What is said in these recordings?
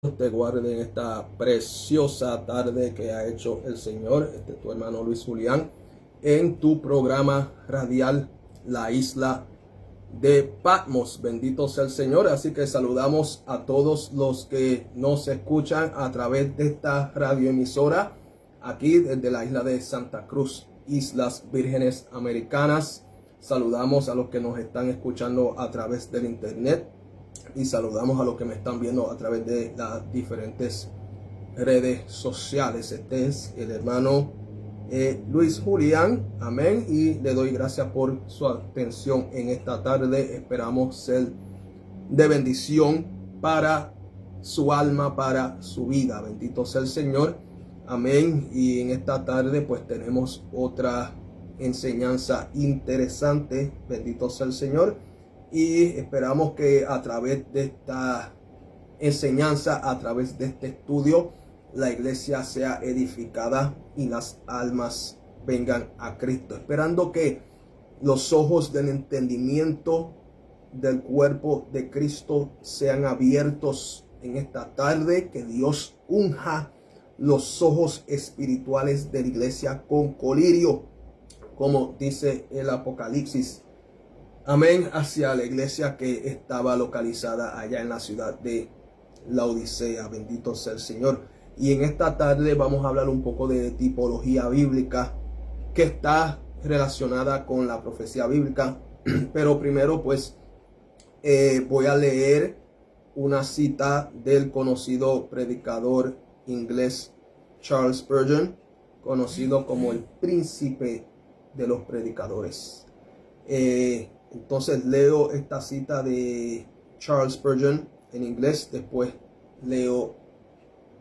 Te guarde en esta preciosa tarde que ha hecho el Señor. Este es tu hermano Luis Julián en tu programa radial La Isla de Patmos. Bendito sea el Señor. Así que saludamos a todos los que nos escuchan a través de esta radioemisora aquí desde la isla de Santa Cruz, Islas Vírgenes Americanas. Saludamos a los que nos están escuchando a través del internet. Y saludamos a los que me están viendo a través de las diferentes redes sociales. Este es el hermano Luis Julián. Amén. Y le doy gracias por su atención en esta tarde. Esperamos ser de bendición para su alma, para su vida. Bendito sea el Señor. Amén. Y en esta tarde pues tenemos otra enseñanza interesante. Bendito sea el Señor. Y esperamos que a través de esta enseñanza, a través de este estudio, la iglesia sea edificada y las almas vengan a Cristo. Esperando que los ojos del entendimiento del cuerpo de Cristo sean abiertos en esta tarde. Que Dios unja los ojos espirituales de la iglesia con colirio, como dice el Apocalipsis. Amén, hacia la iglesia que estaba localizada allá en la ciudad de Laodicea. Bendito sea el Señor. Y en esta tarde vamos a hablar un poco de tipología bíblica que está relacionada con la profecía bíblica. Pero primero pues voy a leer una cita del conocido predicador inglés Charles Spurgeon, conocido como el príncipe de los predicadores. Entonces leo esta cita de Charles Spurgeon en inglés, después leo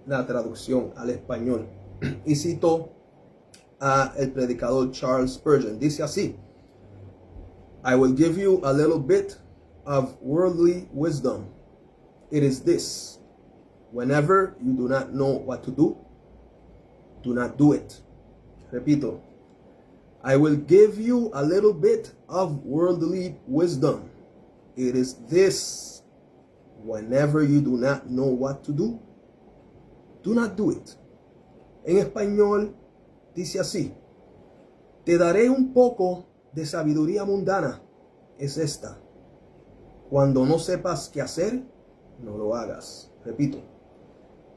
la traducción al español y cito a el predicador Charles Spurgeon. Dice así: I will give you a little bit of worldly wisdom. It is this: whenever you do not know what to do not do it. Repito: I will give you a little bit of worldly wisdom. It is this: whenever you do not know what to do not do it. En español dice así: te daré un poco de sabiduría mundana. Es esta: cuando no sepas qué hacer, no lo hagas. Repito: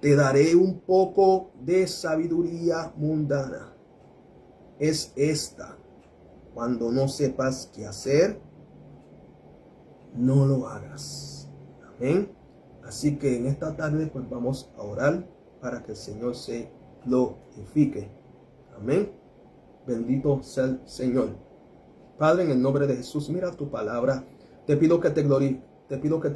te daré un poco de sabiduría mundana. Es esta: cuando no sepas qué hacer, no lo hagas. Amén. Así que en esta tarde pues vamos a orar para que el Señor se glorifique. Amén. Bendito sea el Señor. Padre, en el nombre de Jesús, mira tu palabra. Te pido que te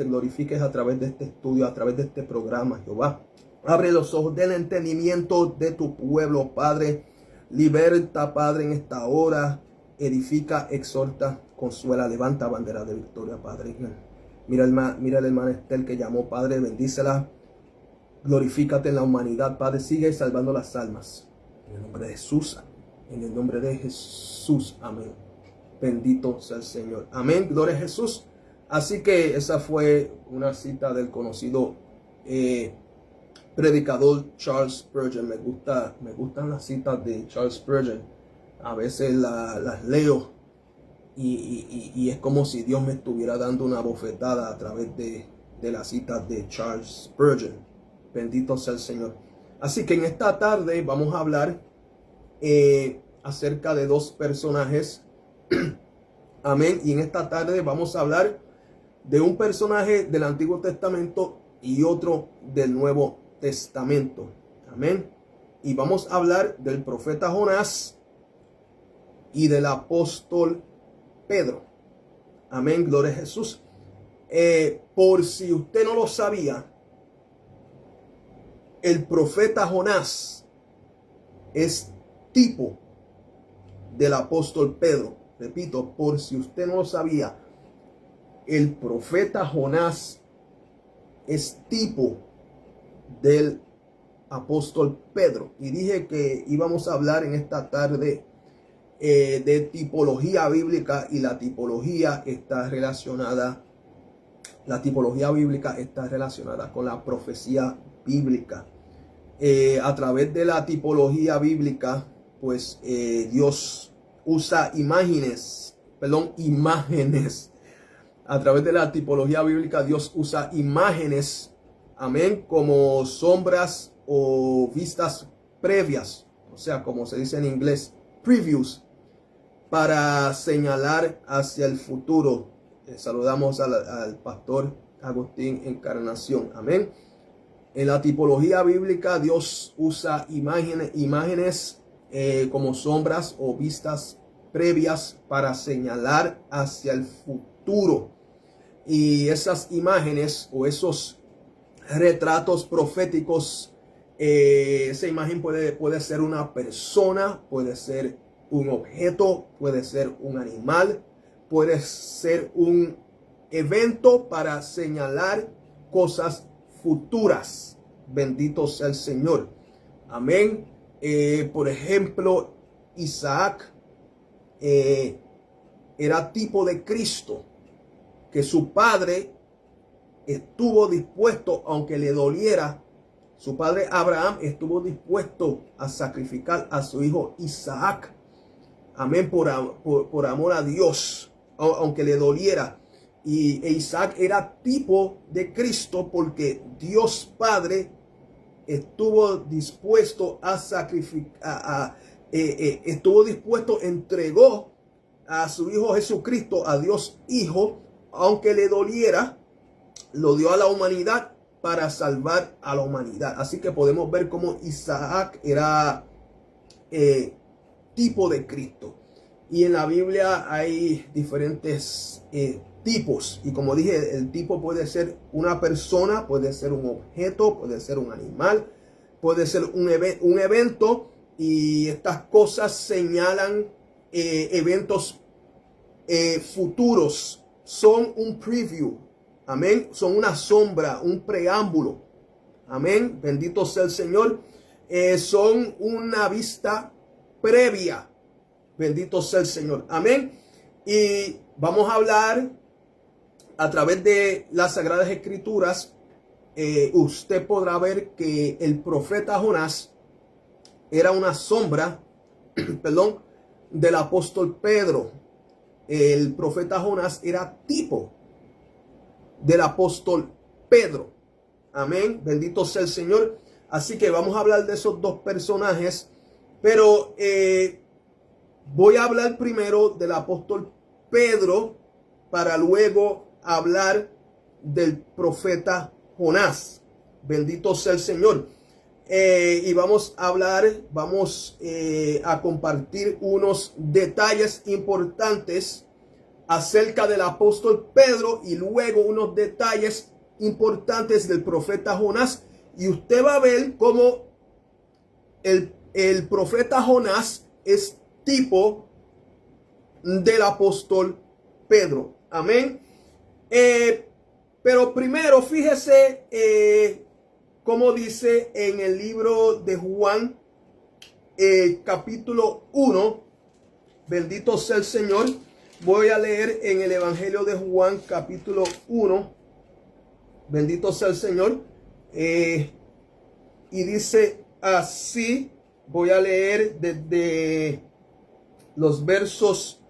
glorifiques a través de este estudio, a través de este programa, Jehová. Abre los ojos del entendimiento de tu pueblo, Padre. Liberta, Padre, en esta hora. Edifica, exhorta, consuela, levanta bandera de victoria, Padre. Mira la hermana Estel que llamó, Padre, bendícela. Glorifícate en la humanidad, Padre. Sigue salvando las almas. En el nombre de Jesús. En el nombre de Jesús. Amén. Bendito sea el Señor. Amén. Gloria a Jesús. Así que esa fue una cita del conocido predicador Charles Spurgeon. Me gustan las citas de Charles Spurgeon. A veces las leo y es como si Dios me estuviera dando una bofetada a través de las citas de Charles Spurgeon. Bendito sea el Señor. Así que en esta tarde vamos a hablar acerca de dos personajes. Amén. Y en esta tarde vamos a hablar de un personaje del Antiguo Testamento y otro del Nuevo Testamento. Amén. Y vamos a hablar del profeta Jonás y del apóstol Pedro. Amén. Gloria a Jesús. Por si usted no lo sabía, el profeta Jonás es tipo del apóstol Pedro. Repito, por si usted no lo sabía, el profeta Jonás es tipo del apóstol Pedro. Y dije que íbamos a hablar en esta tarde de tipología bíblica, y la tipología está relacionada La tipología bíblica está relacionada con la profecía bíblica. A través de la tipología bíblica, pues Dios usa imágenes. A través de la tipología bíblica, Dios usa imágenes, amén, como sombras o vistas previas, o sea, como se dice en inglés, previews, para señalar hacia el futuro. Saludamos al pastor Agustín Encarnación, amén. En la tipología bíblica, Dios usa imágenes como sombras o vistas previas para señalar hacia el futuro. Y esas imágenes o esos retratos proféticos, esa imagen puede ser una persona, puede ser un objeto, puede ser un animal, puede ser un evento para señalar cosas futuras. Bendito sea el Señor. Amén. Por ejemplo, Isaac era tipo de Cristo, que su padre estuvo dispuesto, aunque le doliera, su padre Abraham estuvo dispuesto a sacrificar a su hijo Isaac. Amén, por amor a Dios, aunque le doliera. Y Isaac era tipo de Cristo porque Dios Padre estuvo dispuesto a sacrificar, entregó a su hijo Jesucristo, a Dios Hijo, aunque le doliera, lo dio a la humanidad para salvar a la humanidad. Así que podemos ver cómo Isaac era tipo de Cristo. Y en la Biblia hay diferentes tipos. Y como dije, el tipo puede ser una persona, puede ser un objeto, puede ser un animal, puede ser un evento. Y estas cosas señalan eventos futuros. Son un preview. Amén. Son una sombra, un preámbulo. Amén. Bendito sea el Señor. Son una vista previa. Bendito sea el Señor. Amén. Y vamos a hablar a través de las Sagradas Escrituras. Usted podrá ver que el profeta Jonás era una sombra, perdón, del apóstol Pedro. El profeta Jonás era tipo del apóstol Pedro. Amén. Bendito sea el Señor. Así que vamos a hablar de esos dos personajes. Pero voy a hablar primero del apóstol Pedro para luego hablar del profeta Jonás. Bendito sea el Señor. Y vamos a hablar, a compartir unos detalles importantes acerca del apóstol Pedro y luego unos detalles importantes del profeta Jonás. Y usted va a ver cómo el profeta Jonás es tipo del apóstol Pedro. Amén. Pero primero fíjese como dice en el libro de Juan, capítulo 1. Bendito sea el Señor. Voy a leer en el Evangelio de Juan, capítulo 1. Bendito sea el Señor. Y dice así. Voy a leer desde los versos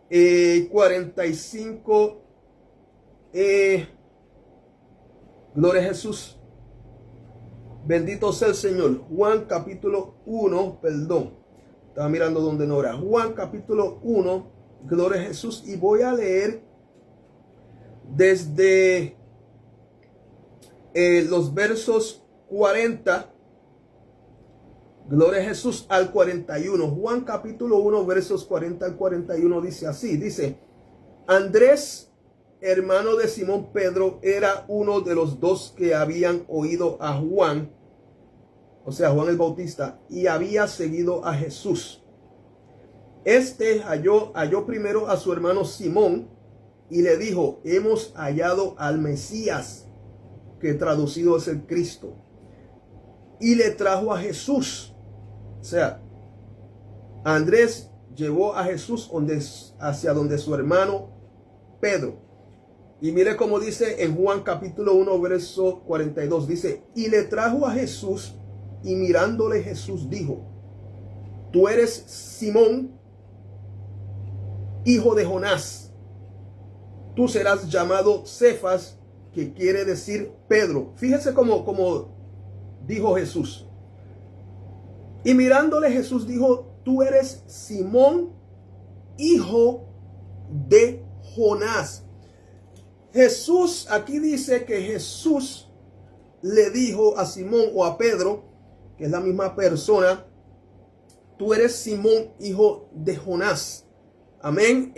45. Gloria a Jesús. Bendito sea el Señor. Juan capítulo 1, perdón. Estaba mirando donde no era. Juan capítulo 1, gloria a Jesús. Y voy a leer desde los versos 40. Gloria a Jesús al 41. Juan capítulo 1, versos 40 al 41 dice así. Dice, Andrés, hermano de Simón Pedro, era uno de los dos que habían oído a Juan, o sea, Juan el Bautista, y había seguido a Jesús. Este halló primero a su hermano Simón y le dijo, hemos hallado al Mesías, que traducido es el Cristo. Y le trajo a Jesús. O sea, Andrés llevó a Jesús hacia donde su hermano Pedro. Y mire cómo dice en Juan capítulo 1, verso 42. Dice, y le trajo a Jesús, y mirándole Jesús dijo, tú eres Simón, hijo de Jonás. Tú serás llamado Cefas, que quiere decir Pedro. Fíjese cómo dijo Jesús. Y mirándole Jesús dijo, tú eres Simón, hijo de Jonás. Jesús, aquí dice que Jesús le dijo a Simón o a Pedro, que es la misma persona, tú eres Simón, hijo de Jonás. Amén.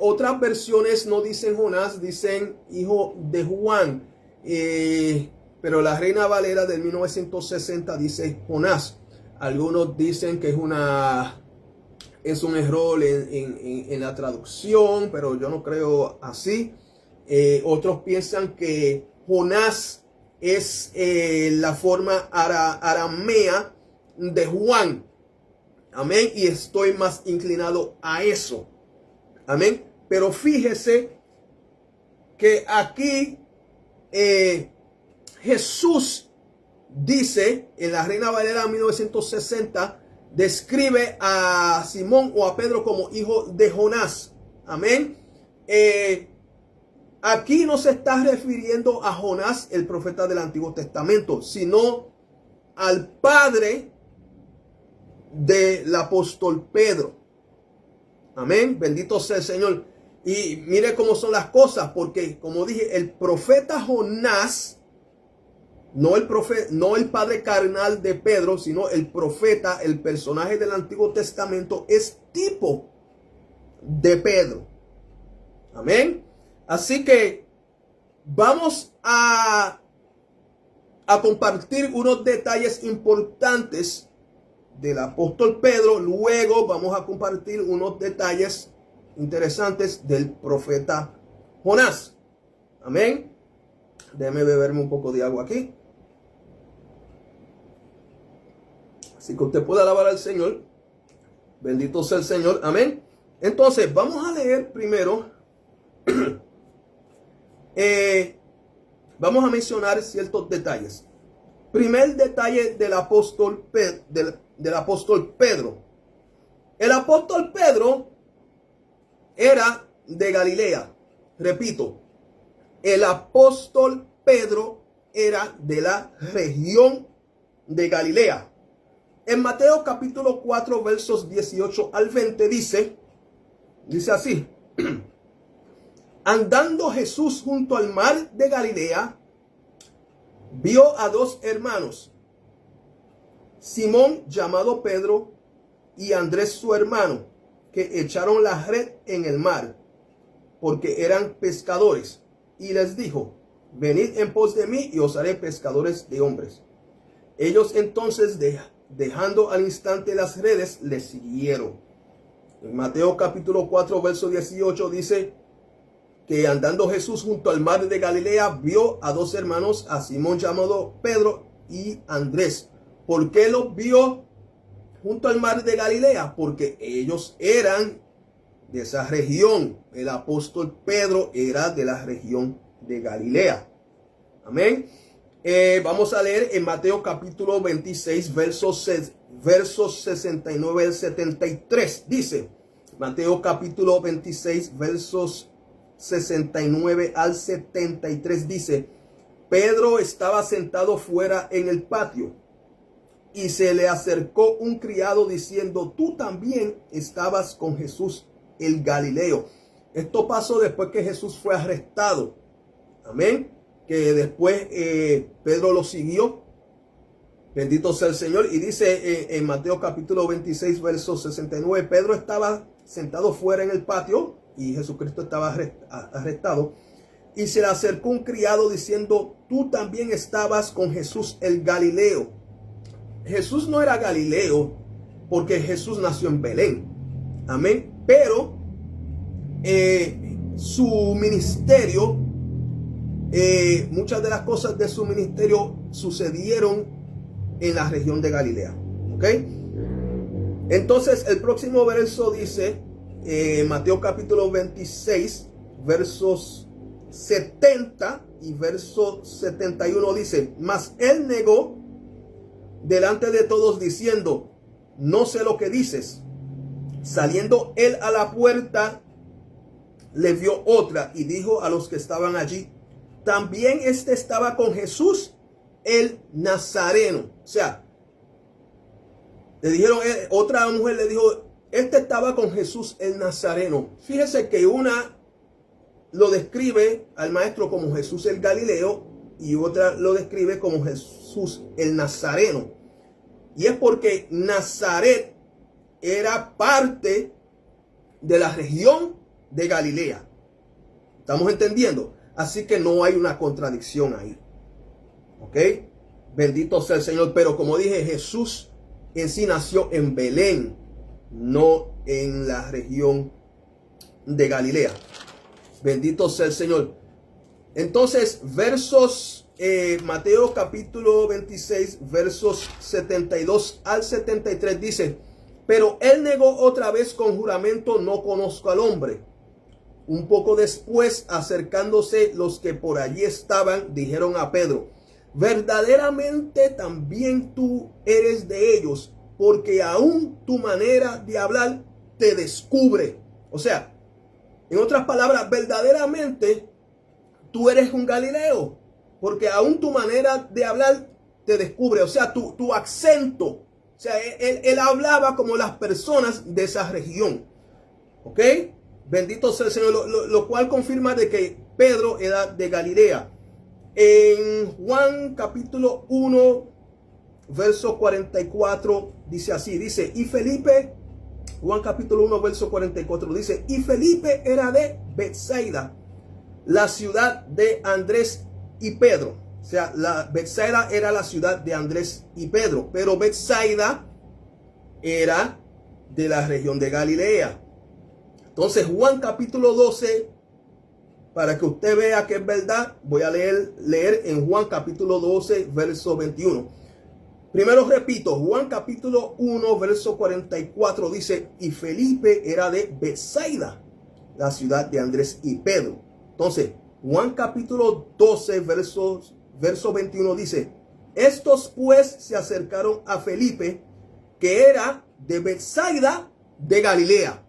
Otras versiones no dicen Jonás, dicen hijo de Juan. Pero la Reina Valera del 1960 dice Jonás. Algunos dicen que es un error en la traducción, pero yo no creo así. Otros piensan que Jonás es la forma aramea de Juan. Amén. Y estoy más inclinado a eso. Amén. Pero fíjese que aquí Jesús dice en la Reina Valera 1960, describe a Simón o a Pedro como hijo de Jonás. Amén. Aquí no se está refiriendo a Jonás, el profeta del Antiguo Testamento, sino al padre del apóstol Pedro. Amén. Bendito sea el Señor. Y mire cómo son las cosas, porque como dije, el profeta Jonás, no el padre carnal de Pedro, sino el profeta, el personaje del Antiguo Testamento, es tipo de Pedro. Amén. Así que vamos a compartir unos detalles importantes del apóstol Pedro. Luego vamos a compartir unos detalles interesantes del profeta Jonás. Amén. Déjeme beberme un poco de agua aquí. Así que usted pueda alabar al Señor. Bendito sea el Señor. Amén. Entonces, vamos a leer primero. Vamos a mencionar ciertos detalles. Primer detalle del apóstol Pedro. El apóstol Pedro era de Galilea. Repito, el apóstol Pedro era de la región de Galilea. En Mateo capítulo 4 versos 18 al 20 dice así. Andando Jesús junto al mar de Galilea, vio a dos hermanos, Simón llamado Pedro y Andrés su hermano, que echaron la red en el mar, porque eran pescadores, y les dijo, venid en pos de mí y os haré pescadores de hombres. Ellos entonces, dejando al instante las redes, les siguieron. En Mateo capítulo 4 verso 18 dice que andando Jesús junto al mar de Galilea, vio a dos hermanos, a Simón llamado Pedro y Andrés. ¿Por qué los vio junto al mar de Galilea? Porque ellos eran de esa región. El apóstol Pedro era de la región de Galilea. Amén. Vamos a leer en Mateo capítulo 26 versos 69 al 73. Dice, Mateo capítulo 26 versos 69 al 73 dice, Pedro estaba sentado fuera en el patio y se le acercó un criado diciendo, tú también estabas con Jesús el Galileo. Esto pasó después que Jesús fue arrestado. Amén. Que después Pedro lo siguió. Bendito sea el Señor. Y dice en Mateo capítulo 26 verso 69, Pedro estaba sentado fuera en el patio y Jesucristo estaba arrestado. Y se le acercó un criado diciendo, tú también estabas con Jesús el Galileo. Jesús no era Galileo porque Jesús nació en Belén. Amén. Pero su ministerio, muchas de las cosas de su ministerio sucedieron en la región de Galilea. ¿Ok? Entonces el próximo verso dice, Mateo capítulo 26 versos 70 y verso 71 dice: mas él negó delante de todos diciendo: no sé lo que dices. Saliendo él a la puerta, le vio otra y dijo a los que estaban allí: también este estaba con Jesús el Nazareno. O sea, le dijeron, otra mujer le dijo: este estaba con Jesús el Nazareno. Fíjese que una lo describe al maestro como Jesús el Galileo y otra lo describe como Jesús el Nazareno. Y es porque Nazaret era parte de la región de Galilea. ¿Estamos entendiendo? Así que no hay una contradicción ahí. ¿Ok? Bendito sea el Señor. Pero como dije, Jesús en sí nació en Belén, no en la región de Galilea. Bendito sea el Señor. Entonces, Mateo capítulo 26, versos 72 al 73 dice: pero él negó otra vez con juramento: no conozco al hombre. Un poco después, acercándose los que por allí estaban, dijeron a Pedro: verdaderamente también tú eres de ellos, porque aún tu manera de hablar te descubre. O sea, en otras palabras, verdaderamente tú eres un Galileo, porque aún tu manera de hablar te descubre. O sea, tu acento. O sea, él hablaba como las personas de esa región. ¿Ok? Bendito sea el Señor. Lo cual confirma de que Pedro era de Galilea. En Juan capítulo 1, verso 44, dice así. Dice: y Felipe, Juan capítulo 1, verso 44, dice: y Felipe era de Betsaida, la ciudad de Andrés y Pedro. O sea, Betsaida era la ciudad de Andrés y Pedro, pero Betsaida era de la región de Galilea. Entonces, Juan capítulo 12, para que usted vea que es verdad, voy a leer en Juan capítulo 12, verso 21. Primero repito, Juan capítulo 1, verso 44 dice: y Felipe era de Betsaida, la ciudad de Andrés y Pedro. Entonces, Juan capítulo 12, verso 21 dice: estos pues se acercaron a Felipe, que era de Betsaida de Galilea.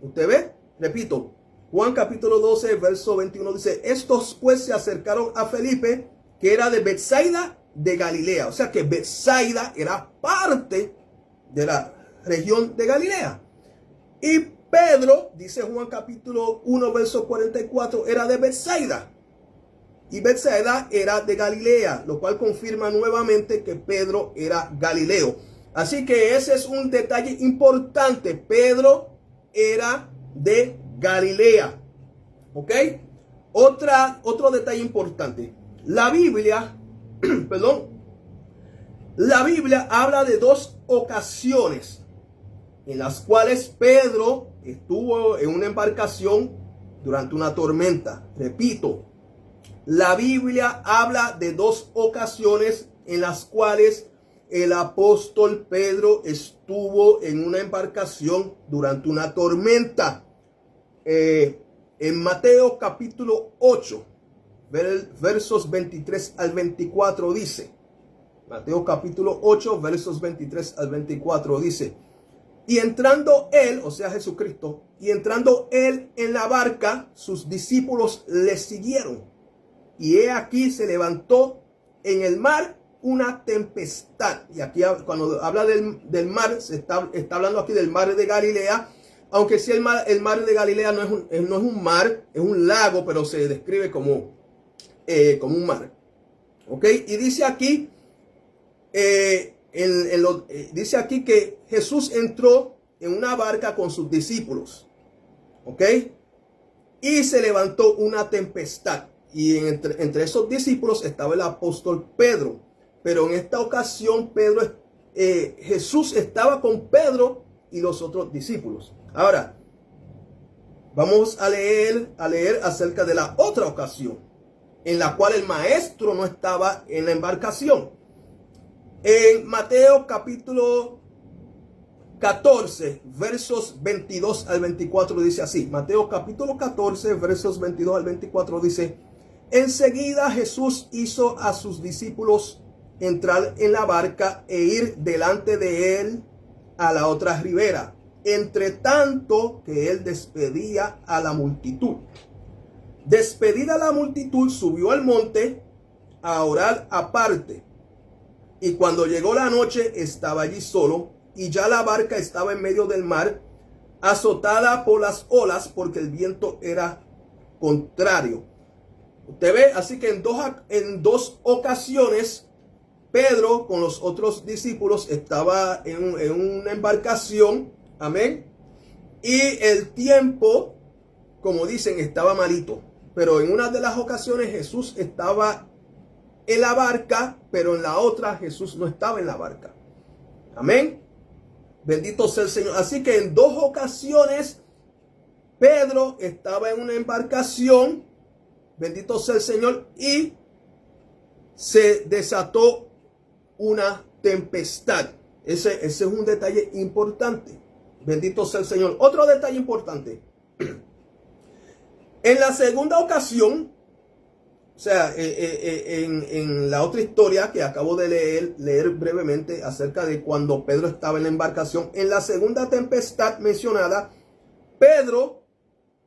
¿Usted ve? Repito, Juan capítulo 12, verso 21 dice: estos pues se acercaron a Felipe, que era de Betsaida de Galilea. O sea que Betsaida era parte de la región de Galilea. Y Pedro, dice Juan capítulo 1, verso 44, era de Betsaida. Y Betsaida era de Galilea, lo cual confirma nuevamente que Pedro era Galileo. Así que ese es un detalle importante. Pedro era de Galilea. ¿Ok? Otro detalle importante. La Biblia, la Biblia habla de dos ocasiones en las cuales Pedro estuvo en una embarcación durante una tormenta. Repito, la Biblia habla de dos ocasiones en las cuales el apóstol Pedro estuvo en una embarcación durante una tormenta. En Mateo capítulo 8, versos 23 al 24 dice, Mateo capítulo 8, versos 23 al 24 dice: y entrando él, o sea Jesucristo, y entrando él en la barca, sus discípulos le siguieron. Y he aquí se levantó en el mar una tempestad. Y aquí cuando habla del mar, se está hablando aquí del mar de Galilea. Aunque sí el mar de Galilea no es un mar, es un lago, pero se describe como un mar. ¿Ok? Y dice aquí, dice aquí que Jesús entró en una barca con sus discípulos. ¿Ok? Y se levantó una tempestad. Y entre esos discípulos estaba el apóstol Pedro. Pero en esta ocasión Jesús estaba con Pedro y los otros discípulos. Ahora, vamos a leer acerca de la otra ocasión en la cual el maestro no estaba en la embarcación. En Mateo capítulo 14, versos 22 al 24 dice así. Mateo capítulo 14, versos 22 al 24 dice: enseguida Jesús hizo a sus discípulos entrar en la barca e ir delante de él a la otra ribera, entre tanto que él despedía a la multitud. Despedida la multitud, subió al monte a orar aparte. Y cuando llegó la noche, estaba allí solo, y ya la barca estaba en medio del mar, azotada por las olas, porque el viento era contrario. Usted ve, así que en dos ocasiones, Pedro con los otros discípulos estaba en una embarcación, amén, y el tiempo, como dicen, estaba malito. Pero en una de las ocasiones Jesús estaba en la barca, pero en la otra Jesús no estaba en la barca. Amén. Bendito sea el Señor. Así que en dos ocasiones Pedro estaba en una embarcación, bendito sea el Señor, y se desató una tempestad. Ese es un detalle importante. Bendito sea el Señor. Otro detalle importante. En la segunda ocasión, o sea, en la otra historia que acabo de leer brevemente acerca de cuando Pedro estaba en la embarcación, en la segunda tempestad mencionada, Pedro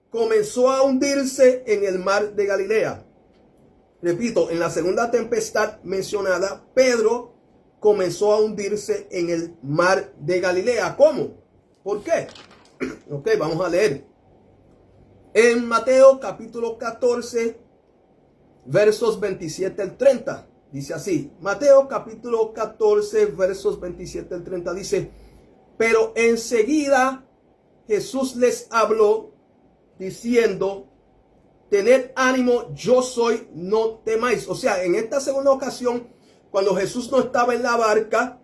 comenzó a hundirse en el mar de Galilea. Repito, en la segunda tempestad mencionada, Pedro comenzó a hundirse en el mar de Galilea. ¿Cómo? ¿Por qué? Ok, vamos a leer. En Mateo capítulo 14, versos 27 al 30, dice así. Mateo capítulo 14, versos 27 al 30 dice: pero enseguida Jesús les habló diciendo: tened ánimo, yo soy, no temáis. O sea, en esta segunda ocasión, cuando Jesús no estaba en la barca,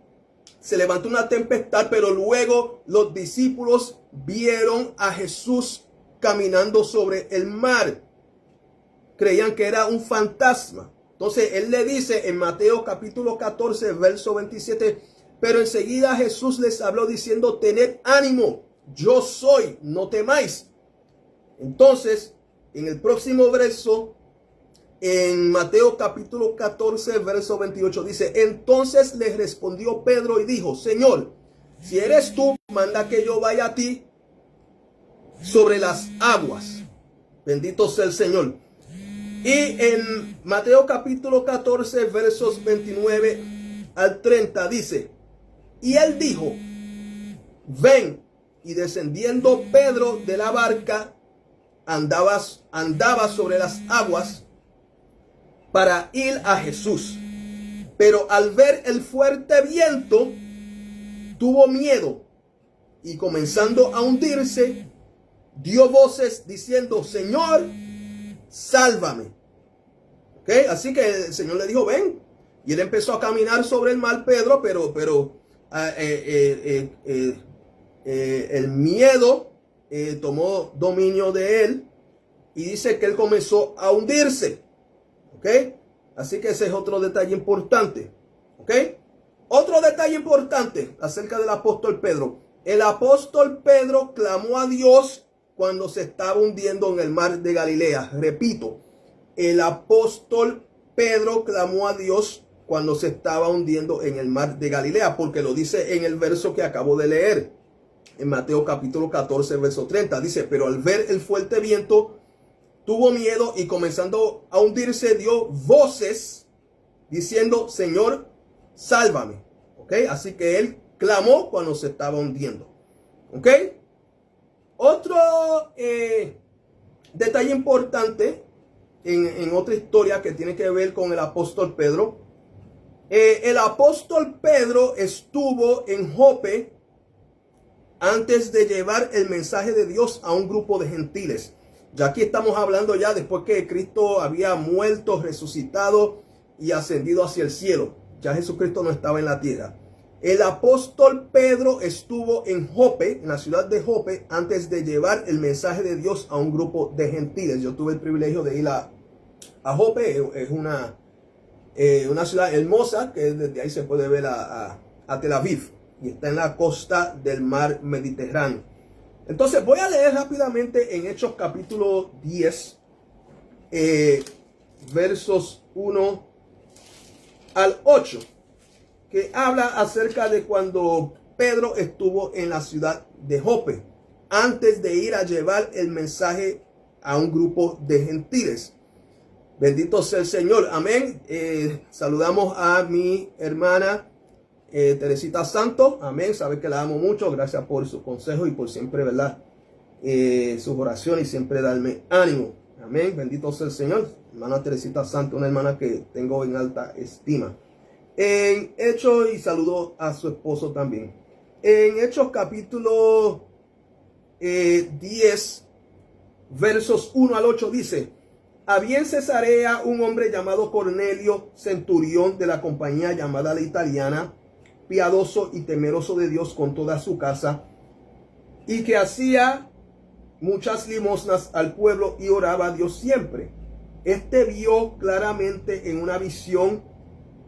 se levantó una tempestad, pero luego los discípulos vieron a Jesús caminando sobre el mar. Creían que era un fantasma. Entonces él le dice en Mateo capítulo 14, verso 27, pero enseguida Jesús les habló diciendo: tened ánimo, yo soy, no temáis. Entonces, en el próximo verso, en Mateo capítulo 14, verso 28, dice: entonces les respondió Pedro y dijo: Señor, si eres tú, manda que yo vaya a ti sobre las aguas. Bendito sea el Señor. Y en Mateo capítulo 14, versos 29 al 30 dice: y él dijo: ven. Y descendiendo Pedro de la barca, andaba sobre las aguas para ir a Jesús. Pero al ver el fuerte viento, tuvo miedo, y comenzando a hundirse, dio voces diciendo: Señor, sálvame. ¿Ok? Así que el Señor le dijo: ven. Y él empezó a caminar sobre el mar, Pedro, pero el miedo tomó dominio de él, y dice que él comenzó a hundirse. ¿Ok? Así que ese es otro detalle importante. ¿Ok? Otro detalle importante acerca del apóstol Pedro. El apóstol Pedro clamó a Dios cuando se estaba hundiendo en el mar de Galilea. Repito, el apóstol Pedro clamó a Dios cuando se estaba hundiendo en el mar de Galilea, porque lo dice en el verso que acabo de leer, en Mateo capítulo 14, verso 30. Dice: pero al ver el fuerte viento, tuvo miedo, y comenzando a hundirse, dio voces diciendo: Señor, sálvame. ¿Ok? Así que él clamó cuando se estaba hundiendo. ¿Ok? Otro detalle importante en otra historia que tiene que ver con el apóstol Pedro. El apóstol Pedro estuvo en Jope antes de llevar el mensaje de Dios a un grupo de gentiles. Ya aquí estamos hablando ya después que Cristo había muerto, resucitado y ascendido hacia el cielo. Ya Jesucristo no estaba en la tierra. El apóstol Pedro estuvo en Jope, en la ciudad de Jope, antes de llevar el mensaje de Dios a un grupo de gentiles. Yo tuve el privilegio de ir a Jope. Es una ciudad hermosa, que desde ahí se puede ver a Tel Aviv. y está en la costa del mar Mediterráneo. Entonces voy a leer rápidamente en Hechos capítulo 10, versos 1 al 8, que habla acerca de cuando Pedro estuvo en la ciudad de Jope, antes de ir a llevar el mensaje a un grupo de gentiles. Bendito sea el Señor, amén. Saludamos a mi hermana Teresita Santos, amén. Sabe que la amo mucho, gracias por su consejo y por siempre, ¿verdad? Sus oraciones y siempre darme ánimo, amén. Bendito sea el Señor. Hermana Teresita Santos, una hermana que tengo en alta estima. En Hechos, y saludo a su esposo también. En Hechos capítulo 10, versos 1 al 8 dice: había en Cesarea un hombre llamado Cornelio, centurión de la compañía llamada la Italiana, piadoso y temeroso de Dios con toda su casa, y que hacía muchas limosnas al pueblo y oraba a Dios siempre. Este vio claramente en una visión,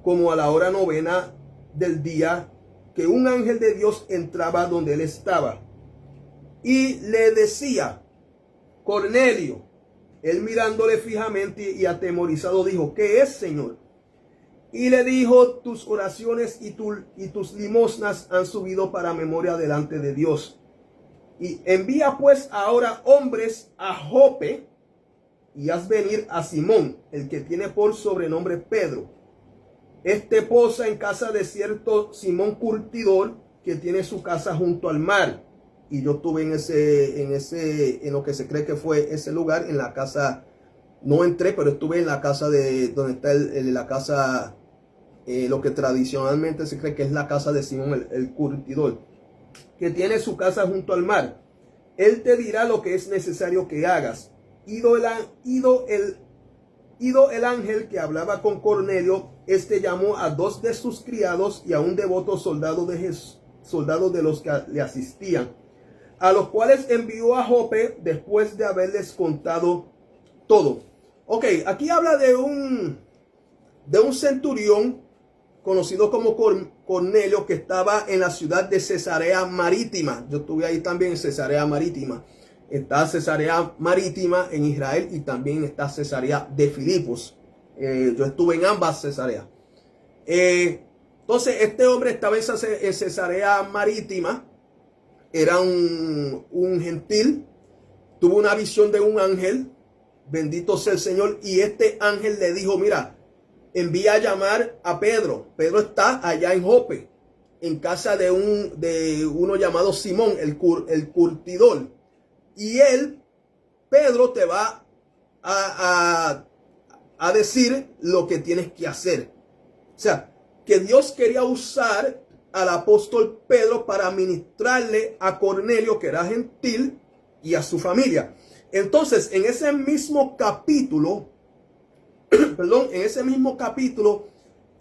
como a la hora 9 del día, que un ángel de Dios entraba donde él estaba y le decía: Cornelio. Él mirándole fijamente y atemorizado dijo: ¿qué es, Señor? Y le dijo: tus oraciones y tus limosnas han subido para memoria delante de Dios. Y envía pues ahora hombres a Jope, y haz venir a Simón, el que tiene por sobrenombre Pedro. Este posa en casa de cierto Simón curtidor, que tiene su casa junto al mar. Y yo estuve en lo que se cree que fue ese lugar, en la casa. No entré, pero estuve en la casa de donde está la casa, lo que tradicionalmente se cree que es la casa de Simón el curtidor, que tiene su casa junto al mar. Él te dirá lo que es necesario que hagas. Ido el ángel que hablaba con Cornelio, este llamó a 2 de sus criados y a un devoto soldado de los que le asistían, a los cuales envió a Jope después de haberles contado todo. Ok, aquí habla de un centurión conocido como Cornelio, que estaba en la ciudad de Cesarea Marítima. Yo estuve ahí también en Cesarea Marítima. Está Cesarea Marítima en Israel y también está Cesarea de Filipos. Yo estuve en ambas Cesareas. Entonces este hombre estaba en Cesarea Marítima. Era un gentil. Tuvo una visión de un ángel. Bendito sea el Señor. Y este ángel le dijo: mira, envía a llamar a Pedro. Pedro está allá en Jope, en casa de uno llamado Simón, el curtidor. Y Pedro, te va a decir lo que tienes que hacer. O sea, que Dios quería usar al apóstol Pedro para ministrarle a Cornelio, que era gentil, y a su familia. Entonces, en ese mismo capítulo,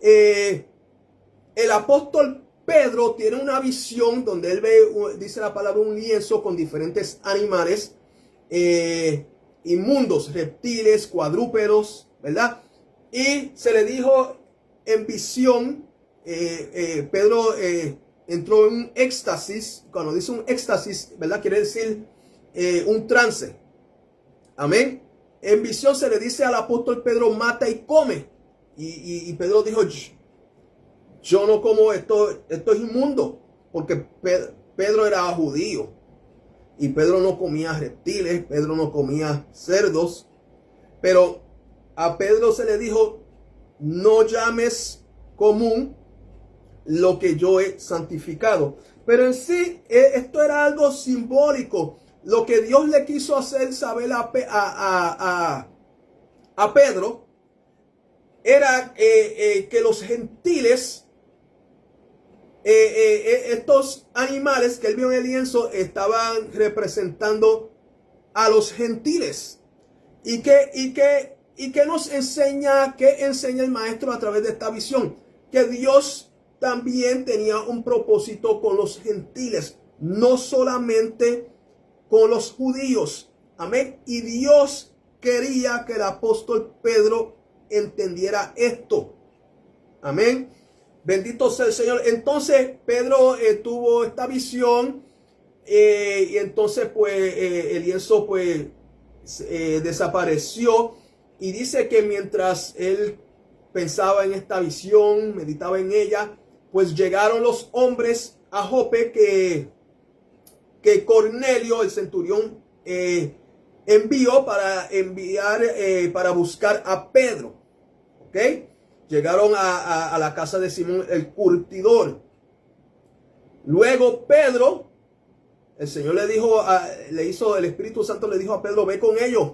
el apóstol Pedro tiene una visión donde él ve, dice la palabra, un lienzo con diferentes animales inmundos, reptiles, cuadrúpedos, ¿verdad? Y se le dijo en visión, Pedro entró en un éxtasis. Cuando dice un éxtasis, ¿verdad? Quiere decir un trance. Amén. En visión se le dice al apóstol Pedro: mata y come. Y Pedro dijo: yo no como esto, esto es inmundo. Porque Pedro era judío. Y Pedro no comía reptiles, Pedro no comía cerdos. Pero a Pedro se le dijo: no llames común lo que yo he santificado. Pero en sí, esto era algo simbólico. Lo que Dios le quiso hacer saber a Pedro era que los gentiles, estos animales que él vio en el lienzo, estaban representando a los gentiles. ¿Y qué nos enseña? ¿Qué enseña el maestro a través de esta visión? Que Dios también tenía un propósito con los gentiles, no solamente con los judíos. Amén. Y Dios quería que el apóstol Pedro entendiera esto. Amén. Bendito sea el Señor. Entonces Pedro tuvo esta visión y entonces pues el lienzo pues desapareció, y dice que mientras él pensaba en esta visión, meditaba en ella, pues llegaron los hombres a Jope que Cornelio, el centurión, envió para buscar a Pedro. ¿Ok? Llegaron a la casa de Simón el curtidor. Luego Pedro, el Señor le dijo, el Espíritu Santo le dijo a Pedro: ve con ellos,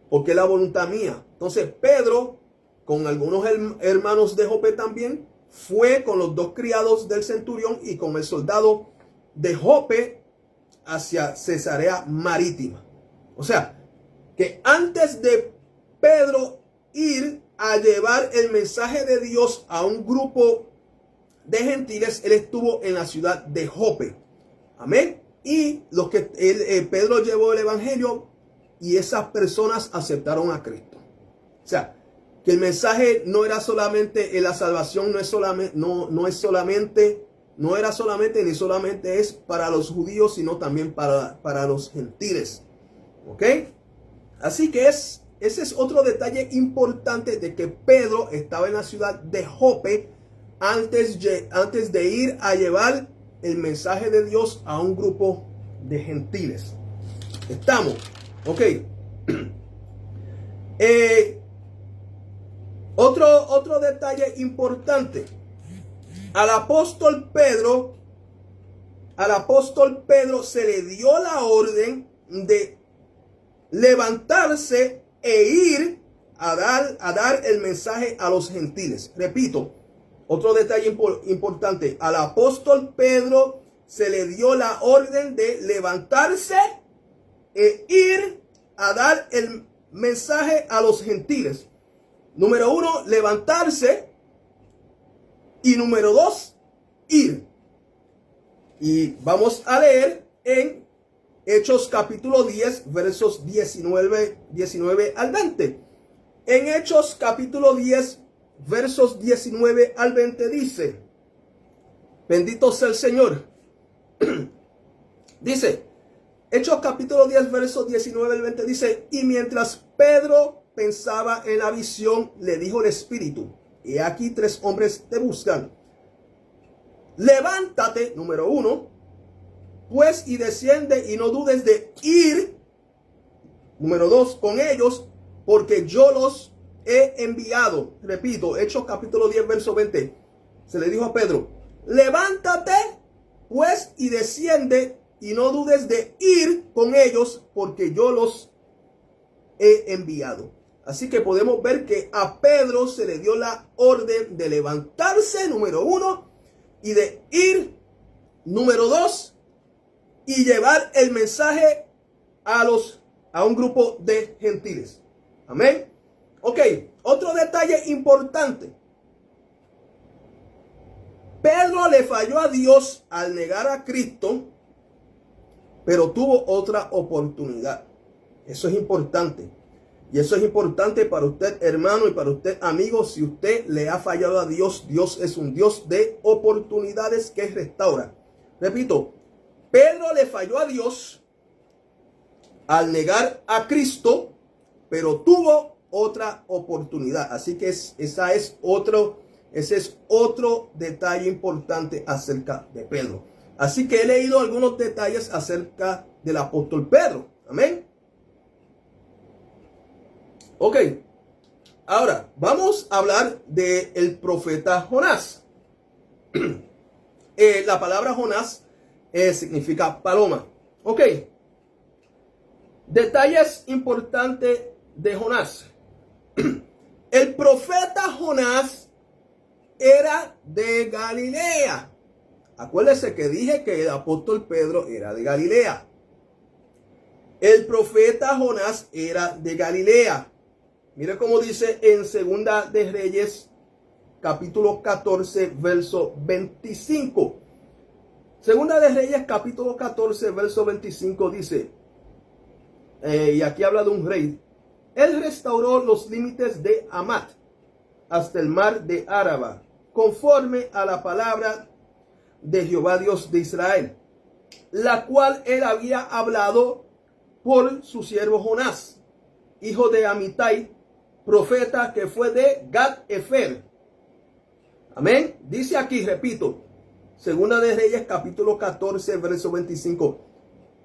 porque es la voluntad mía. Entonces Pedro, con algunos hermanos de Jope también, fue con los 2 criados del centurión y con el soldado de Jope hacia Cesarea Marítima. O sea, que antes de Pedro ir a llevar el mensaje de Dios a un grupo de gentiles, él estuvo en la ciudad de Jope. Amén. Y Pedro llevó el evangelio y esas personas aceptaron a Cristo. O sea, que el mensaje no era solamente la salvación, no era solamente es para los judíos, sino también para los gentiles. ¿Ok? Así que ese es otro detalle importante, de que Pedro estaba en la ciudad de Jope antes de ir a llevar el mensaje de Dios a un grupo de gentiles. ¿Estamos? Ok. Otro detalle importante. Al apóstol Pedro se le dio la orden de levantarse e ir a dar el mensaje a los gentiles. Repito, otro detalle importante. Al apóstol Pedro se le dio la orden de levantarse e ir a dar el mensaje a los gentiles. Número 1, levantarse. Y número 2, ir. Y vamos a leer en Hechos capítulo 10, versos 19 al 20. En Hechos capítulo 10, versos 19 al 20 dice: bendito sea el Señor. Dice, Hechos capítulo 10, versos 19 al 20 dice: y mientras Pedro pensaba en la visión, le dijo el Espíritu: y aquí 3 hombres te buscan. Levántate, número 1, pues, y desciende, y no dudes de ir, número 2, con ellos, porque yo los he enviado. Repito, Hechos capítulo 10, verso 20. Se le dijo a Pedro: levántate, pues, y desciende, y no dudes de ir con ellos, porque yo los he enviado. Así que podemos ver que a Pedro se le dio la orden de levantarse, número 1, y de ir, número 2, y llevar el mensaje a un grupo de gentiles. Amén. Ok, otro detalle importante. Pedro le falló a Dios al negar a Cristo, pero tuvo otra oportunidad. Eso es importante. Y eso es importante para usted, hermano, y para usted, amigo. Si usted le ha fallado a Dios, Dios es un Dios de oportunidades que restaura. Repito, Pedro le falló a Dios al negar a Cristo, pero tuvo otra oportunidad. Así que ese es otro detalle importante acerca de Pedro. Así que he leído algunos detalles acerca del apóstol Pedro. Amén. Ok, ahora vamos a hablar del profeta Jonás. La palabra Jonás significa paloma. Ok, detalles importantes de Jonás. El profeta Jonás era de Galilea. Acuérdese que dije que el apóstol Pedro era de Galilea. El profeta Jonás era de Galilea. Mire cómo dice en Segunda de Reyes, capítulo 14, verso 25. Segunda de Reyes, capítulo 14, verso 25 dice, y aquí habla de un rey: él restauró los límites de Amat hasta el mar de Araba, conforme a la palabra de Jehová Dios de Israel, la cual él había hablado por su siervo Jonás, hijo de Amitai, profeta que fue de Gat-Efer. Amén. Dice aquí, repito, Segunda de Reyes, capítulo 14, verso 25.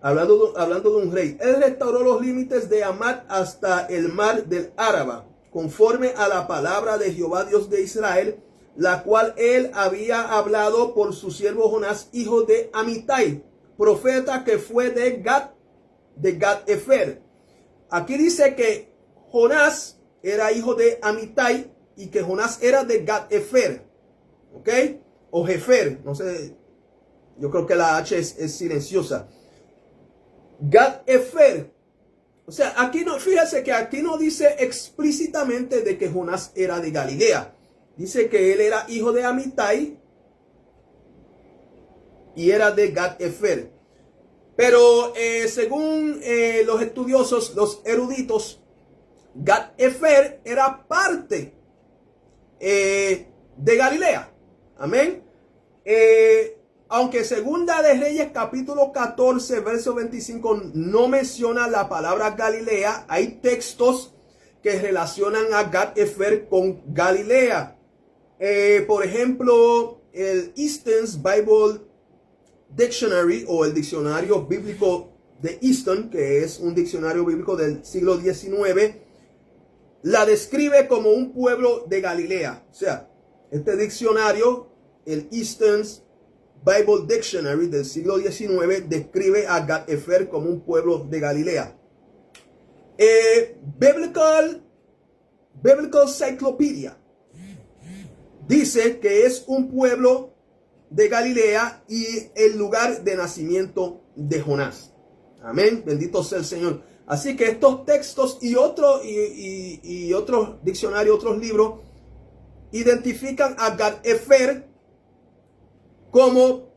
Hablando de un rey. Él restauró los límites de Hamat hasta el mar del Áraba, conforme a la palabra de Jehová Dios de Israel, la cual él había hablado por su siervo Jonás, hijo de Amitai, profeta que fue de Gat-Efer. Aquí dice que Jonás era hijo de Amitai y que Jonás era de Gat-Efer. ¿Ok? O Jefer, no sé, yo creo que la H es silenciosa. Gat-Efer. O sea, aquí no, fíjese que aquí no dice explícitamente de que Jonás era de Galilea. Dice que él era hijo de Amitai y era de Gat-Efer. Pero según los estudiosos, los eruditos, Gat-Efer era parte de Galilea. Amén. Aunque Segunda de Reyes capítulo 14 verso 25 no menciona la palabra Galilea, hay textos que relacionan a Gat-Efer con Galilea. Por ejemplo, el Easton's Bible Dictionary, o el diccionario bíblico de Easton, que es un diccionario bíblico del siglo XIX, la describe como un pueblo de Galilea. O sea, este diccionario, el Easton's Bible Dictionary del siglo XIX, describe a Gat-Efer como un pueblo de Galilea. Biblical Cyclopedia dice que es un pueblo de Galilea y el lugar de nacimiento de Jonás. Amén. Bendito sea el Señor. Así que estos textos y otros diccionarios, otros libros, identifican a Gat-Efer como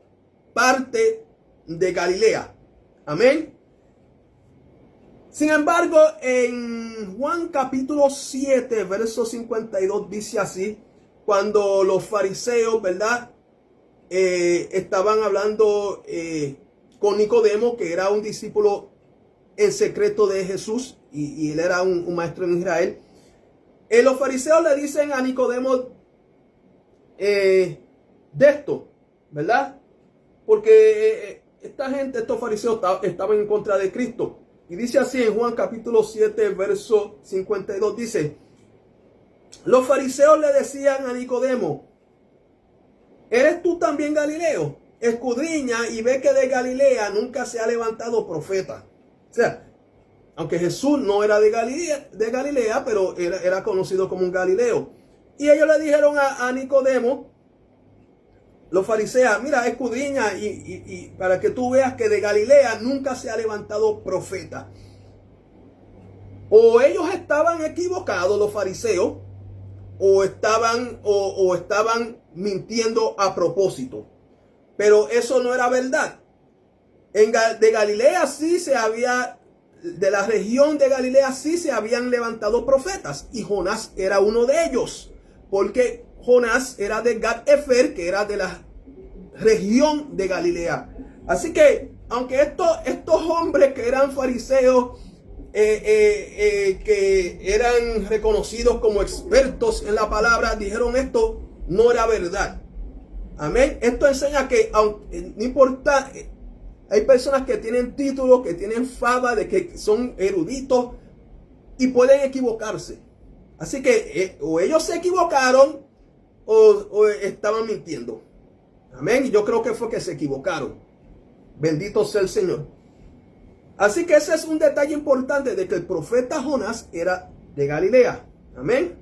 parte de Galilea. Amén. Sin embargo, en Juan capítulo 7, verso 52, dice así, cuando los fariseos, ¿verdad?, estaban hablando con Nicodemo, que era un discípulo en secreto de Jesús, y él era un maestro en Israel. Los fariseos le dicen a Nicodemo de esto, ¿verdad? Porque esta gente, estos fariseos estaban en contra de Cristo. Y dice así en Juan capítulo 7, verso 52, dice: los fariseos le decían a Nicodemo: ¿eres tú también Galileo? Escudriña y ve que de Galilea nunca se ha levantado profeta. O sea, aunque Jesús no era de Galilea, pero era conocido como un Galileo. Y ellos le dijeron a Nicodemo, los fariseos: mira, escudriña y para que tú veas que de Galilea nunca se ha levantado profeta. O ellos estaban equivocados, los fariseos, o estaban mintiendo a propósito. Pero eso no era verdad. De Galilea sí se había, de la región de Galilea sí se habían levantado profetas, y Jonás era uno de ellos, porque Jonás era de Gat-Efer, que era de la región de Galilea. Así que, aunque estos hombres que eran fariseos, que eran reconocidos como expertos en la palabra, dijeron esto no era verdad. Amén. Esto enseña que, aunque no importa, hay personas que tienen títulos, que tienen fama de que son eruditos y pueden equivocarse. Así que o ellos se equivocaron o estaban mintiendo. Amén. Y yo creo que fue que se equivocaron. Bendito sea el Señor. Así que ese es un detalle importante, de que el profeta Jonás era de Galilea. Amén.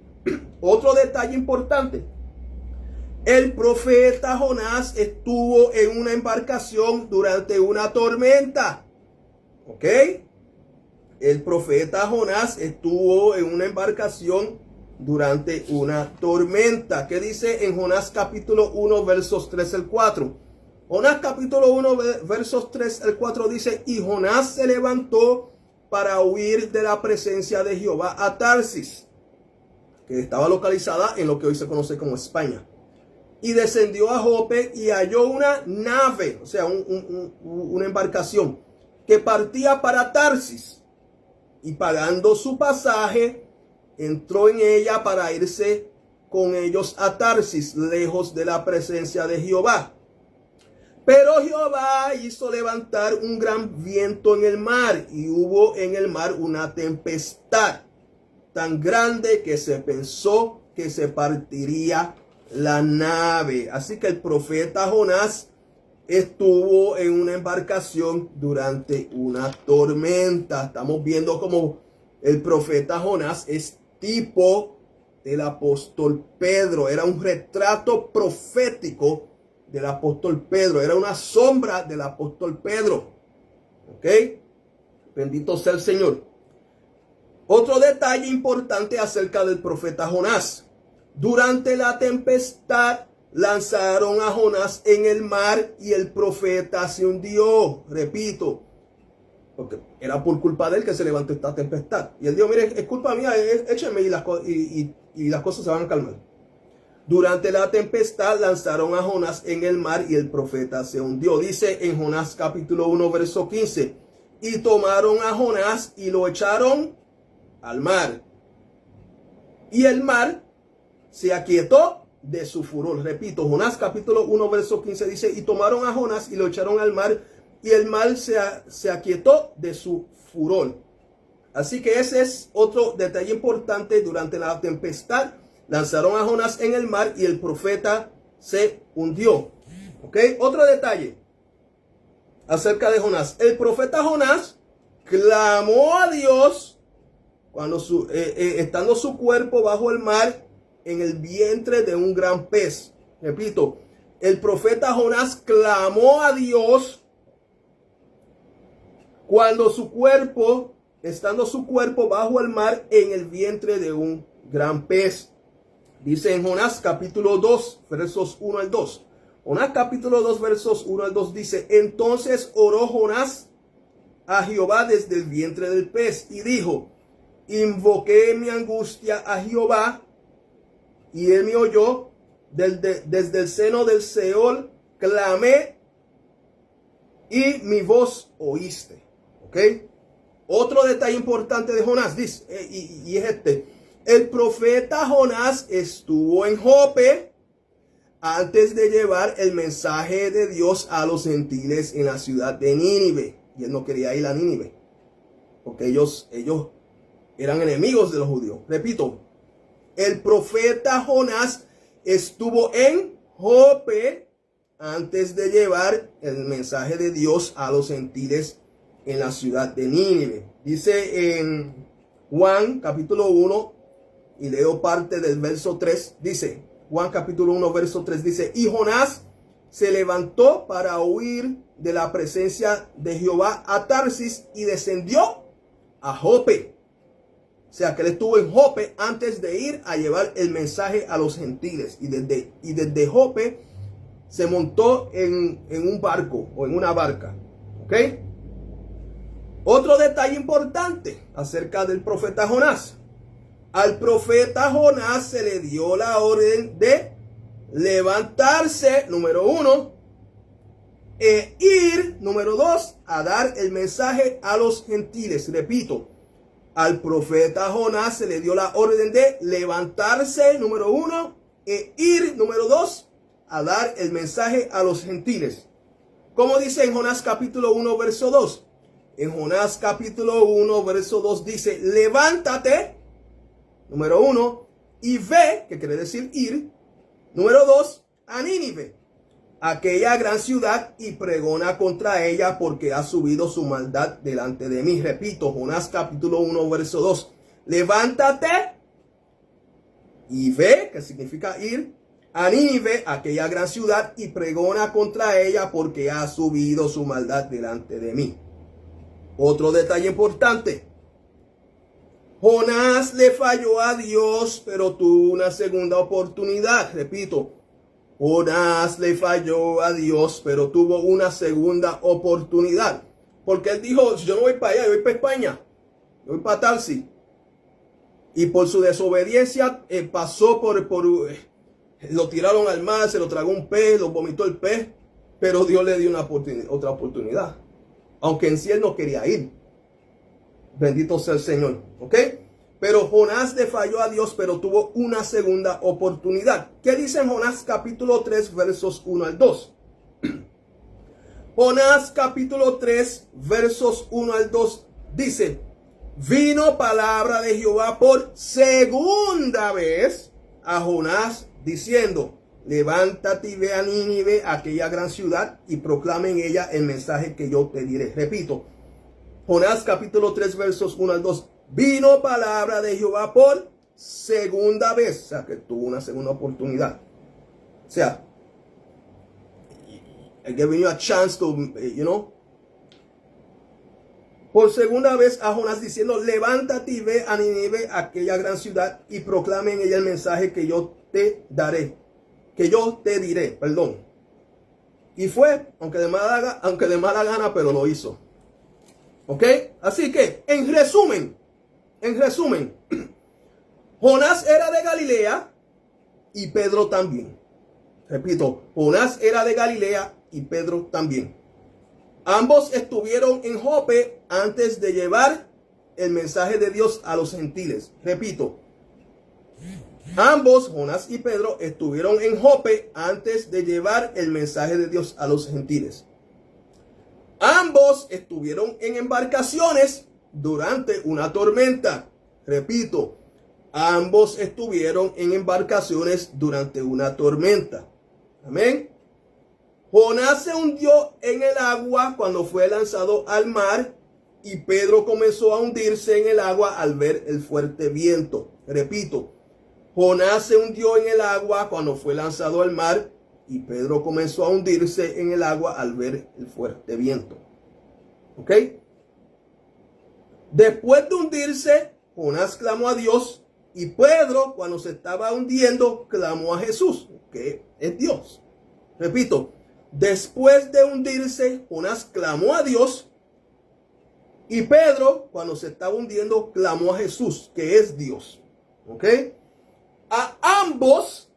Otro detalle importante: el profeta Jonás estuvo en una embarcación durante una tormenta. ¿Ok? El profeta Jonás estuvo en una embarcación durante una tormenta. ¿Qué dice en Jonás capítulo 1, versos 3 al 4? Jonás capítulo 1, versos 3 al 4 dice: y Jonás se levantó para huir de la presencia de Jehová a Tarsis, que estaba localizada en lo que hoy se conoce como España. y descendió a Jope y halló una nave, o sea, una embarcación que partía para Tarsis, y pagando su pasaje, entró en ella para irse con ellos a Tarsis, lejos de la presencia de Jehová. Pero Jehová hizo levantar un gran viento en el mar, y hubo en el mar una tempestad tan grande que se pensó que se partiría la nave. Así que el profeta Jonás estuvo en una embarcación durante una tormenta. Estamos viendo como el profeta Jonás es tipo del apóstol Pedro. Era un retrato profético del apóstol Pedro. Era una sombra del apóstol Pedro. ¿Ok? Bendito sea el Señor. Otro detalle importante acerca del profeta Jonás. Durante la tempestad lanzaron a Jonás en el mar y el profeta se hundió. Repito, porque era por culpa de él que se levantó esta tempestad. Y él dijo, mire, es culpa mía, échenme y las cosas se van a calmar. Durante la tempestad lanzaron a Jonás en el mar y el profeta se hundió. Dice en Jonás capítulo 1 verso 15. Y tomaron a Jonás y lo echaron al mar. Y el mar se aquietó de su furor. Repito, Jonás capítulo 1 verso 15 dice, y tomaron a Jonás y lo echaron al mar, y el mar se aquietó de su furor. Así que ese es otro detalle importante. Durante la tempestad lanzaron a Jonás en el mar y el profeta se hundió. ¿Ok? Otro detalle acerca de Jonás. El profeta Jonás clamó a Dios cuando estando su cuerpo bajo el mar, en el vientre de un gran pez. Repito, el profeta Jonás clamó a Dios cuando estando su cuerpo bajo el mar, en el vientre de un gran pez. Dice en Jonás capítulo 2, versos 1 al 2. Jonás capítulo 2, versos 1 al 2 dice, entonces oró Jonás a Jehová desde el vientre del pez y dijo, invoqué en mi angustia a Jehová, y él me oyó. Desde el seno del Seol clamé, y mi voz oíste. ¿Ok? Otro detalle importante de Jonás dice, y es este. El profeta Jonás estuvo en Jope antes de llevar el mensaje de Dios a los gentiles en la ciudad de Nínive. Y él no quería ir a Nínive, porque ellos eran enemigos de los judíos. Repito, el profeta Jonás estuvo en Jope antes de llevar el mensaje de Dios a los gentiles en la ciudad de Nínive. Dice en Juan capítulo 1, y leo parte del verso 3, dice, Juan capítulo 1, verso 3, dice, y Jonás se levantó para huir de la presencia de Jehová a Tarsis y descendió a Jope. O sea que él estuvo en Jope antes de ir a llevar el mensaje a los gentiles. Y desde Jope se montó en un barco o en una barca. ¿Ok? Otro detalle importante acerca del profeta Jonás. Al profeta Jonás se le dio la orden de levantarse, número 1, e ir, número 2, a dar el mensaje a los gentiles. Repito, al profeta Jonás se le dio la orden de levantarse, número 1, e ir, número 2, a dar el mensaje a los gentiles. Como dice en Jonás capítulo 1, verso 2. En Jonás capítulo 1, verso 2 dice, levántate, número 1, y ve, que quiere decir ir, número 2, a Nínive, aquella gran ciudad, y pregona contra ella, porque ha subido su maldad delante de mí. Repito, Jonás capítulo 1, verso 2. Levántate y ve, que significa ir, a Nínive, aquella gran ciudad, y pregona contra ella, porque ha subido su maldad delante de mí. Otro detalle importante. Jonás le falló a Dios, pero tuvo una segunda oportunidad. Repito, Jonás le falló a Dios, pero tuvo una segunda oportunidad. Porque él dijo, yo no voy para allá, yo voy para España, yo voy para Tarsis. Y por su desobediencia pasó por Lo tiraron al mar, se lo tragó un pez, lo vomitó el pez, pero Dios le dio otra oportunidad. Aunque en sí él no quería ir. Bendito sea el Señor. ¿Ok? Pero Jonás le falló a Dios, pero tuvo una segunda oportunidad. ¿Qué dice en Jonás capítulo 3, versos 1 al 2? Jonás capítulo 3, versos 1 al 2 dice: vino palabra de Jehová por segunda vez a Jonás diciendo: levántate y ve a Nínive, aquella gran ciudad, y proclama en ella el mensaje que yo te diré. Repito, Jonás capítulo 3 versos 1 al 2. Vino palabra de Jehová por segunda vez. O sea, que tuvo una segunda oportunidad. O sea, I gave you a chance to, por segunda vez a Jonás diciendo: levántate y ve a Nínive, aquella gran ciudad, y proclame en ella el mensaje que yo te daré. Que yo te diré, perdón. Y fue, aunque de mala gana, pero lo hizo. ¿Ok? Así que, en resumen, Jonás era de Galilea y Pedro también. Repito, Jonás era de Galilea y Pedro también. Ambos estuvieron en Jope antes de llevar el mensaje de Dios a los gentiles. Repito, ambos, Jonás y Pedro, estuvieron en Jope antes de llevar el mensaje de Dios a los gentiles. Ambos estuvieron en embarcaciones durante una tormenta. Repito, ambos estuvieron en embarcaciones durante una tormenta. Amén. Jonás se hundió en el agua cuando fue lanzado al mar, y Pedro comenzó a hundirse en el agua al ver el fuerte viento. Repito, Jonás se hundió en el agua cuando fue lanzado al mar, y Pedro comenzó a hundirse en el agua al ver el fuerte viento. ¿Ok? Después de hundirse, Jonás clamó a Dios, y Pedro, cuando se estaba hundiendo, clamó a Jesús, que es Dios. Repito, después de hundirse, Jonás clamó a Dios, y Pedro, cuando se estaba hundiendo, clamó a Jesús, que es Dios. ¿Ok? A ambos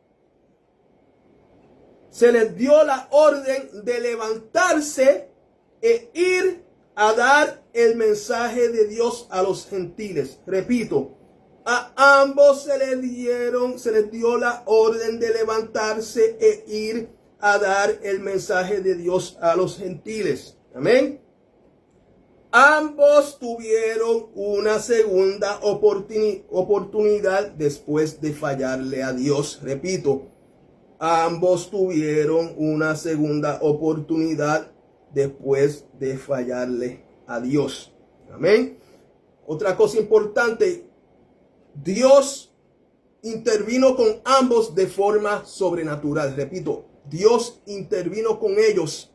se les dio la orden de levantarse e ir a dar el mensaje de Dios a los gentiles. Repito, a ambos se les dio la orden de levantarse e ir a dar el mensaje de Dios a los gentiles. Amén. Ambos tuvieron una segunda oportunidad después de fallarle a Dios. Repito, ambos tuvieron una segunda oportunidad después de fallarle a Dios. Amén. Otra cosa importante, Dios intervino con ambos de forma sobrenatural. Repito, Dios intervino con ellos.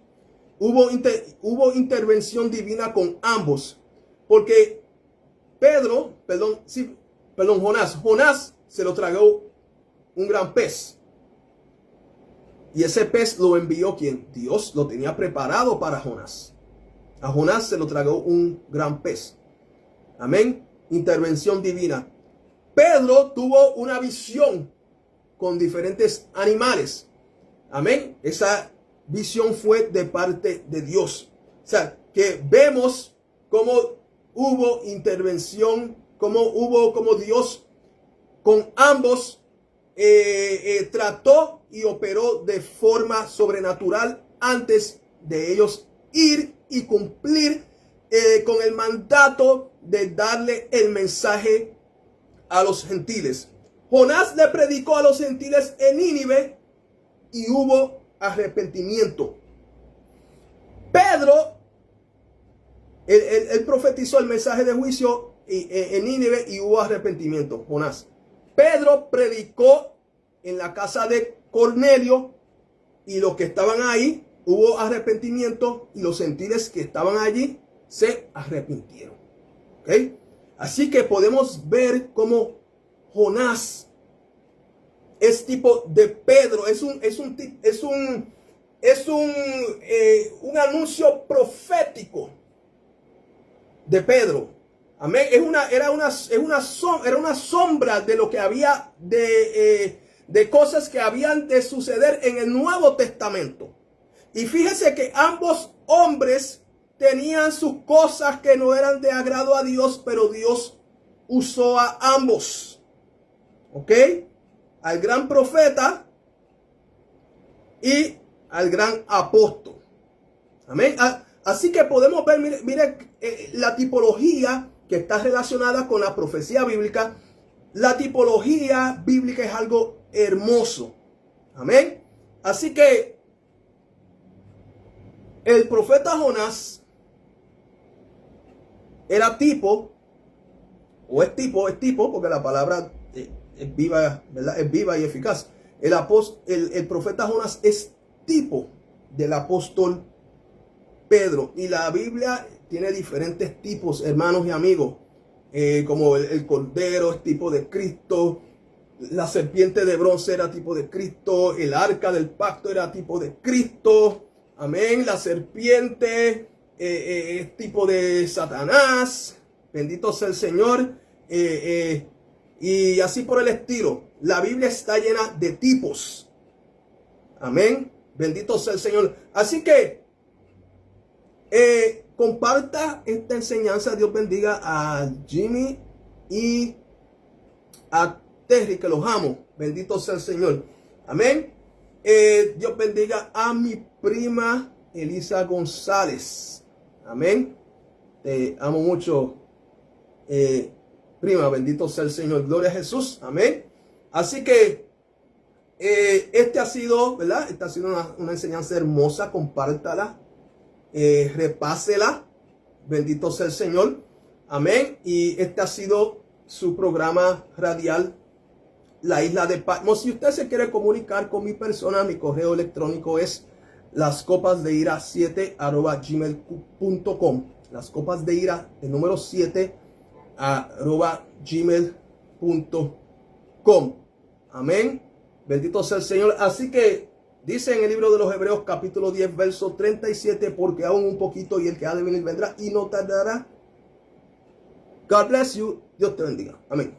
Hubo intervención divina con ambos. Porque Jonás se lo tragó un gran pez. Y ese pez lo envió ¿quién? Dios lo tenía preparado para Jonás. A Jonás se lo tragó un gran pez. Amén. Intervención divina. Pedro tuvo una visión con diferentes animales. Amén. Esa visión fue de parte de Dios. O sea, que vemos cómo hubo intervención, cómo Dios con ambos trató y operó de forma sobrenatural antes de ellos ir y cumplir con el mandato de darle el mensaje a los gentiles. Jonás le predicó a los gentiles en Nínive y hubo arrepentimiento. Pedro, él profetizó el mensaje de juicio en Nínive y hubo arrepentimiento. Jonás. Pedro predicó en la casa de Cornelio y los que estaban ahí hubo arrepentimiento, y los gentiles que estaban allí se arrepintieron. ¿Okay? Así que podemos ver cómo Jonás es tipo de Pedro, es un anuncio profético de Pedro. Amén. Era una sombra de lo que había de de cosas que habían de suceder en el Nuevo Testamento. Y fíjese que ambos hombres tenían sus cosas que no eran de agrado a Dios, pero Dios usó a ambos. ¿Ok? Al gran profeta y al gran apóstol. Amén. Así que podemos ver, mire, la tipología que está relacionada con la profecía bíblica. La tipología bíblica es algo hermoso. Amén. Así que el profeta Jonás era tipo, o es tipo, porque la palabra es viva, ¿verdad? Es viva y eficaz. El profeta Jonás es tipo del apóstol Pedro. Y la Biblia tiene diferentes tipos, hermanos y amigos. Como el cordero es tipo de Cristo. La serpiente de bronce era tipo de Cristo. El arca del pacto era tipo de Cristo. Amén. La serpiente es tipo de Satanás. Bendito sea el Señor. Y así por el estilo. La Biblia está llena de tipos. Amén. Bendito sea el Señor. Así que comparta esta enseñanza. Dios bendiga a Jimmy y a Terry, que los amo. Bendito sea el Señor. Amén. Dios bendiga a mi prima Elisa González. Amén. Te amo mucho, prima. Bendito sea el Señor. Gloria a Jesús. Amén. Así que este ha sido, ¿verdad? Esta ha sido una enseñanza hermosa. Compártala. Repásela. Bendito sea el Señor. Amén. Y este ha sido su programa radial, La Isla de Patmos. Si usted se quiere comunicar con mi persona, mi correo electrónico es lascopasdeira7@gmail.com. Lascopasdeira, el número 7 @gmail.com. Amén. Bendito sea el Señor. Así que dice en el libro de los Hebreos capítulo 10 verso 37, porque aún un poquito y el que ha de venir vendrá y no tardará. God bless you. Dios te bendiga. Amén.